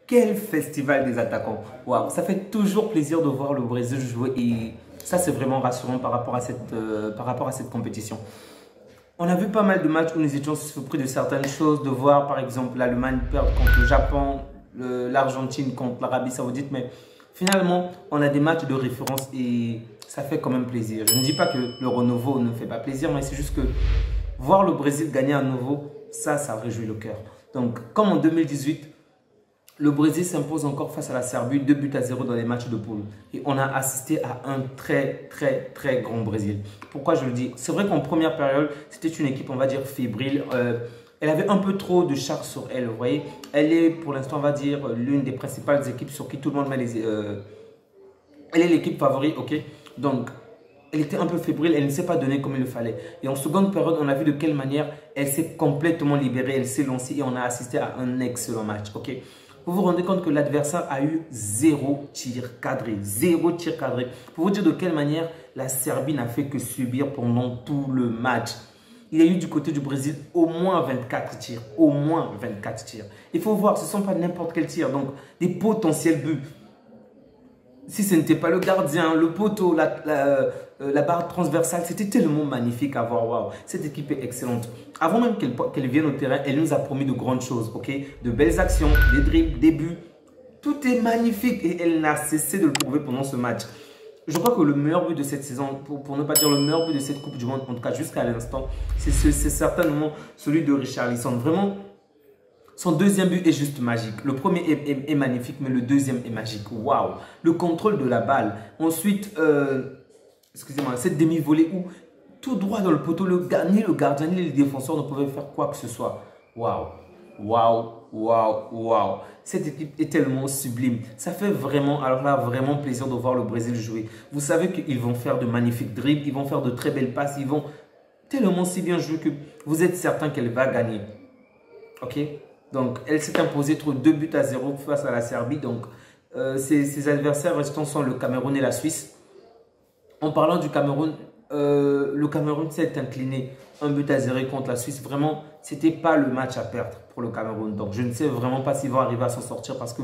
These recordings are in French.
Quel festival des attaquants. Waouh, ça fait toujours plaisir de voir le Brésil jouer et ça c'est vraiment rassurant par rapport à cette compétition. On a vu pas mal de matchs où nous étions surpris de certaines choses, de voir par exemple l'Allemagne perdre contre le Japon, l'Argentine contre l'Arabie Saoudite, mais finalement on a des matchs de référence et ça fait quand même plaisir. Je ne dis pas que le renouveau ne fait pas plaisir, mais c'est juste que voir le Brésil gagner à nouveau, ça réjouit le cœur. Donc comme en 2018, le Brésil s'impose encore face à la Serbie, 2-0 dans les matchs de poule. Et on a assisté à un très grand Brésil. Pourquoi je le dis? C'est vrai qu'en première période, c'était une équipe, on va dire, fébrile. Elle avait un peu trop de charge sur elle, vous voyez. Elle est, pour l'instant, on va dire, l'une des principales équipes sur qui tout le monde met les... elle est l'équipe favorite, ok? Donc, elle était un peu fébrile, elle ne s'est pas donnée comme il le fallait. Et en seconde période, on a vu de quelle manière elle s'est complètement libérée, elle s'est lancée et on a assisté à un excellent match, ok? Vous vous rendez compte que l'adversaire a eu 0 tir cadré. 0 tir cadré. Pour vous dire de quelle manière la Serbie n'a fait que subir pendant tout le match. Il y a eu du côté du Brésil au moins 24 tirs. Au moins 24 tirs. Il faut voir, ce ne sont pas n'importe quel tir. Donc, des potentiels buts. Si ce n'était pas le gardien, le poteau, la barre transversale, c'était tellement magnifique à voir. Waouh, cette équipe est excellente. Avant même qu'elle vienne au terrain, elle nous a promis de grandes choses, ok? De belles actions, des dribbles, des buts. Tout est magnifique et elle n'a cessé de le prouver pendant ce match. Je crois que le meilleur but de cette saison, pour ne pas dire le meilleur but de cette Coupe du Monde, en tout cas jusqu'à l'instant, c'est certainement celui de Richarlison. Vraiment, son deuxième but est juste magique. Le premier est magnifique, mais le deuxième est magique. Waouh! Le contrôle de la balle. Ensuite, excusez-moi, cette demi-volée où tout droit dans le poteau, ni le gardien ni les défenseurs ne pouvaient faire quoi que ce soit. Waouh! Waouh! Waouh! Waouh! Cette équipe est tellement sublime. Ça fait vraiment, alors là, vraiment plaisir de voir le Brésil jouer. Vous savez qu'ils vont faire de magnifiques dribbles, ils vont faire de très belles passes, ils vont tellement si bien jouer que vous êtes certain qu'elle va gagner. Ok? Donc, elle s'est imposée 2-0 face à la Serbie. Donc, ses adversaires restants sont le Cameroun et la Suisse. En parlant du Cameroun, le Cameroun s'est incliné 1-0 contre la Suisse. Vraiment, ce n'était pas le match à perdre pour le Cameroun. Donc, je ne sais vraiment pas s'ils vont arriver à s'en sortir parce que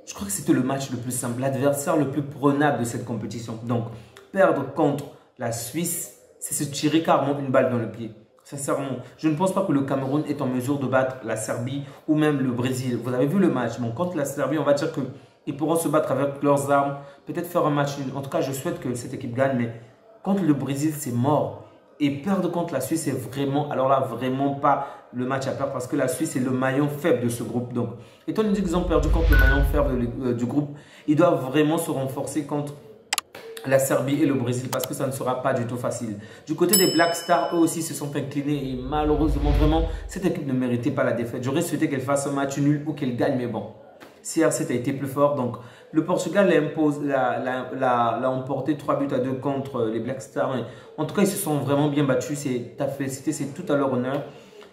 je crois que c'était le match le plus simple, l'adversaire le plus prenable de cette compétition. Donc, perdre contre la Suisse, c'est se tirer carrément une balle dans le pied. Sincèrement, je ne pense pas que le Cameroun est en mesure de battre la Serbie ou même le Brésil. Vous avez vu le match. Bon, contre la Serbie, on va dire qu'ils pourront se battre avec leurs armes. Peut-être faire un match nul. En tout cas, je souhaite que cette équipe gagne. Mais contre le Brésil, c'est mort. Et perdre contre la Suisse, c'est vraiment, alors là, vraiment pas le match à perdre. Parce que la Suisse est le maillon faible de ce groupe. Donc, étant donné qu'ils ont perdu contre le maillon faible du groupe, ils doivent vraiment se renforcer contre la Serbie et le Brésil parce que ça ne sera pas du tout facile. Du côté des Black Stars, eux aussi se sont inclinés et malheureusement, vraiment, cette équipe ne méritait pas la défaite. J'aurais souhaité qu'elle fasse un match nul ou qu'elle gagne, mais bon, CR7 a été plus fort. Donc, le Portugal l'a emporté 3-2 contre les Black Stars. Mais en tout cas, ils se sont vraiment bien battus. C'est à féliciter, c'est tout à leur honneur.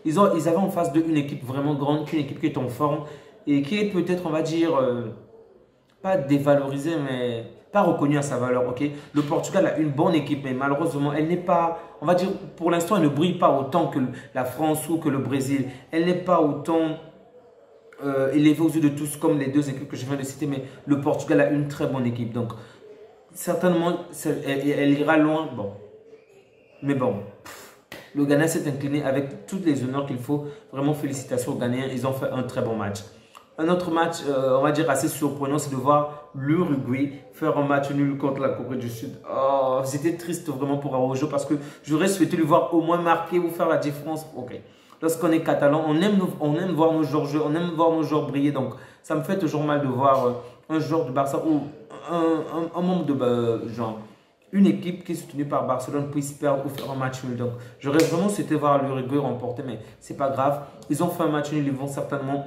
Ils avaient en face d'eux une équipe vraiment grande, une équipe qui est en forme et qui est peut-être, on va dire, pas dévalorisée, mais pas reconnue à sa valeur, ok? Le Portugal a une bonne équipe, mais malheureusement, elle n'est pas, on va dire, pour l'instant, elle ne brille pas autant que la France ou que le Brésil. Elle n'est pas autant élevée aux yeux de tous comme les deux équipes que je viens de citer, mais le Portugal a une très bonne équipe. Donc, certainement, elle ira loin. Bon. Mais bon, le Ghana s'est incliné avec tous les honneurs qu'il faut. Vraiment, félicitations aux Ghanéens. Ils ont fait un très bon match. Un autre match, on va dire assez surprenant, c'est de voir l'Uruguay faire un match nul contre la Corée du Sud. Oh, c'était triste vraiment pour Araujo parce que j'aurais souhaité le voir au moins marquer ou faire la différence. Ok. Lorsqu'on est catalan, on aime voir nos joueurs jouer, on aime voir nos joueurs briller. Donc, ça me fait toujours mal de voir un joueur de Barça ou un membre de genre une équipe qui est soutenue par Barcelone puisse perdre ou faire un match nul. Donc, j'aurais vraiment souhaité voir l'Uruguay remporter, mais c'est pas grave. Ils ont fait un match nul, ils vont certainement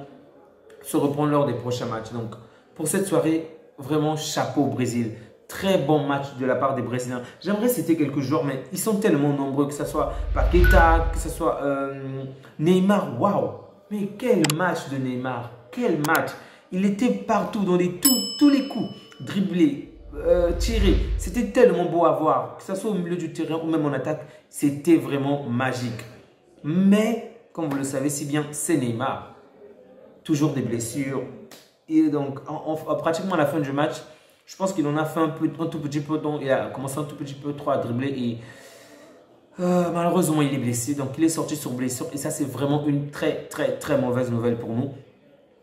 se reprendre lors des prochains matchs. Donc, pour cette soirée, vraiment chapeau au Brésil. Très bon match de la part des Brésiliens. J'aimerais citer quelques joueurs, mais ils sont tellement nombreux, que ce soit Paqueta, que ce soit Neymar. Waouh! Mais quel match de Neymar! Quel match! Il était partout, dans tous les coups. Dribblé, tiré. C'était tellement beau à voir. Que ce soit au milieu du terrain ou même en attaque, c'était vraiment magique. Mais, comme vous le savez si bien, c'est Neymar. toujours des blessures. Et donc, pratiquement à la fin du match, je pense qu'il en a fait un tout petit peu, donc il a commencé un tout petit peu trop à dribbler et malheureusement il est blessé. Donc il est sorti sur blessure et ça c'est vraiment une très mauvaise nouvelle pour nous.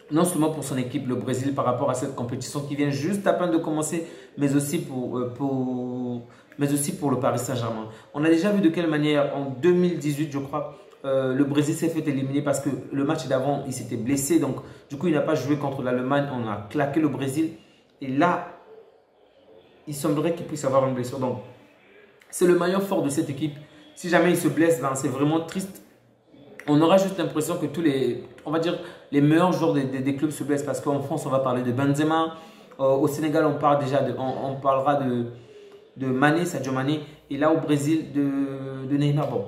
Non seulement pour son équipe, le Brésil, par rapport à cette compétition qui vient juste à peine de commencer, mais aussi pour le Paris Saint-Germain. On a déjà vu de quelle manière, en 2018, je crois, le Brésil s'est fait éliminer parce que le match d'avant, il s'était blessé. Donc, du coup, il n'a pas joué contre l'Allemagne. On a claqué le Brésil. Et là, il semblerait qu'il puisse avoir une blessure. Donc, c'est le maillon fort de cette équipe. Si jamais il se blesse, ben, c'est vraiment triste. On aura juste l'impression que tous les, on va dire, les meilleurs joueurs des clubs se blessent parce qu'en France, on va parler de Benzema. Au Sénégal, on parlera de Mané, Sadio Mané. Et là, au Brésil, de Neymar. Bon,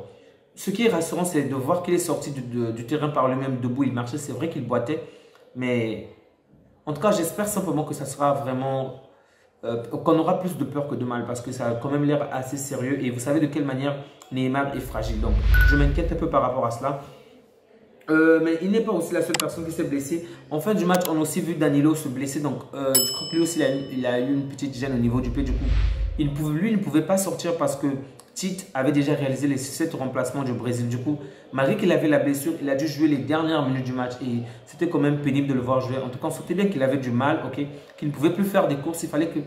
ce qui est rassurant, c'est de voir qu'il est sorti du terrain par lui-même debout. Il marchait, c'est vrai qu'il boitait. Mais en tout cas, j'espère simplement que ça sera vraiment... qu'on aura plus de peur que de mal parce que ça a quand même l'air assez sérieux. Et vous savez de quelle manière Neymar est fragile. Donc, je m'inquiète un peu par rapport à cela. Mais il n'est pas aussi la seule personne qui s'est blessée. En fin du match, on a aussi vu Danilo se blesser. Donc, je crois que lui aussi, il a eu une petite gêne au niveau du pied. Du coup, lui, il ne pouvait pas sortir parce que Tite avait déjà réalisé les 7 remplacements du Brésil. Du coup, malgré qu'il avait la blessure, il a dû jouer les dernières minutes du match. Et c'était quand même pénible de le voir jouer. En tout cas, on sentait bien qu'il avait du mal, ok, qu'il ne pouvait plus faire des courses. Il fallait que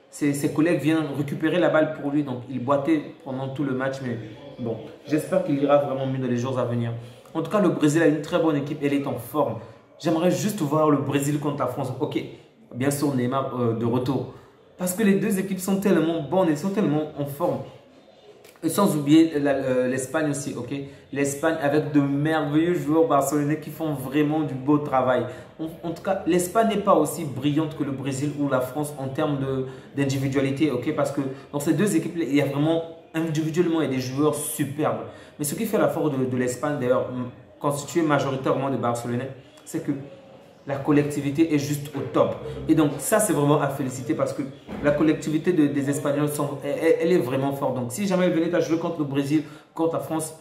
ses collègues viennent récupérer la balle pour lui. Donc, il boitait pendant tout le match. Mais bon, j'espère qu'il ira vraiment mieux dans les jours à venir. En tout cas, le Brésil a une très bonne équipe. Elle est en forme. J'aimerais juste voir le Brésil contre la France. Ok, bien sûr, Neymar de retour. Parce que les deux équipes sont tellement bonnes. Elles sont tellement en forme. Et sans oublier l'Espagne aussi, ok. L'Espagne avec de merveilleux joueurs barcelonais qui font vraiment du beau travail. En tout cas, l'Espagne n'est pas aussi brillante que le Brésil ou la France en termes d'individualité, ok. Parce que dans ces deux équipes, il y a vraiment, individuellement, il y a des joueurs superbes. Mais ce qui fait la force de l'Espagne, d'ailleurs, constituée majoritairement de Barcelonais, c'est que la collectivité est juste au top. Et donc, ça, c'est vraiment à féliciter parce que la collectivité des Espagnols, elle est vraiment forte. Donc, si jamais elle venait à jouer contre le Brésil, contre la France,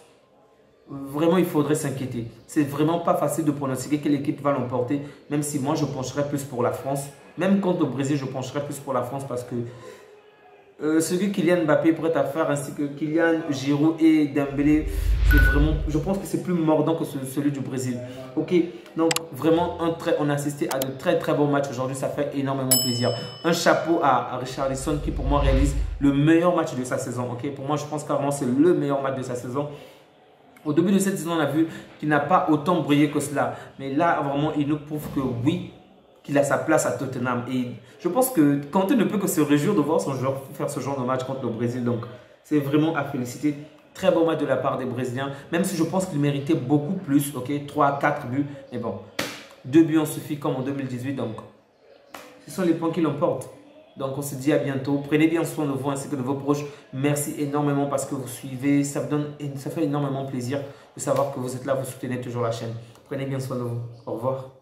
vraiment, il faudrait s'inquiéter. C'est vraiment pas facile de pronostiquer quelle équipe va l'emporter, même si moi, je pencherais plus pour la France. Même contre le Brésil, je pencherais plus pour la France parce que ce que Kylian Mbappé pourrait faire ainsi que Kylian, Giroud et Dembélé, c'est vraiment, je pense que c'est plus mordant que celui du Brésil. Ok, donc vraiment on a assisté à de très bons matchs aujourd'hui, ça fait énormément plaisir. Un chapeau à Richarlison qui pour moi réalise le meilleur match de sa saison. Ok, pour moi je pense qu'avant c'est le meilleur match de sa saison. Au début de cette saison, on a vu qu'il n'a pas autant brillé que cela, mais là vraiment il nous prouve que oui, qu'il a sa place à Tottenham. Et je pense que Kanté ne peut que se réjouir de voir son joueur faire ce genre de match contre le Brésil. Donc, c'est vraiment à féliciter. Très bon match de la part des Brésiliens. Même si je pense qu'il méritait beaucoup plus. Ok, 3-4 buts. Mais bon, 2 buts en suffit comme en 2018. Donc, ce sont les points qui l'emportent. Donc, on se dit à bientôt. Prenez bien soin de vous ainsi que de vos proches. Merci énormément parce que vous suivez. Ça fait énormément plaisir de savoir que vous êtes là, vous soutenez toujours la chaîne. Prenez bien soin de vous. Au revoir.